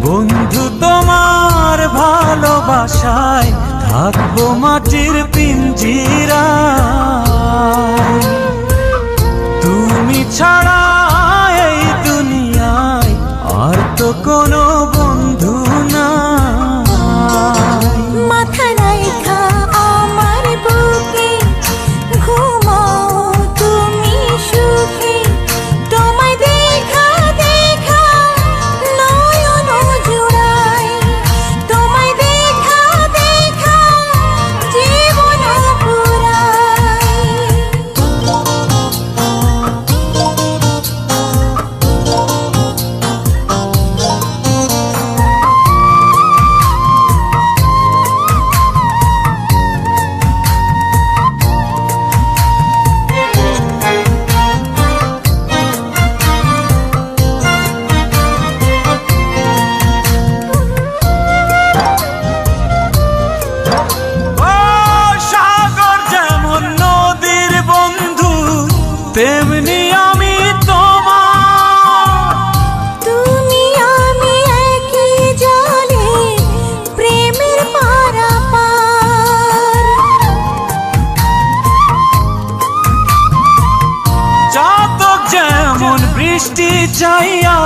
বন্ধু তোমার ভালোবাসায় থাকবো মাটির পিঞ্জিরায়, তুমি ছাড়া এই দুনিয়ায় আর তো কোনো বন্ধু নাই। মাথা রাইখা আমার বুকে ঘুমাও তুমি সুখে, তোমায় দেখা দেখা নয়ন জুড়াই, তোমায় দেখা দেখা জীবন পুরাই। তেমনি আমি তোমার, তুমি আমি একই জলে প্রেমের পারাপার। চাতক যেমন বৃষ্টি চাইয়া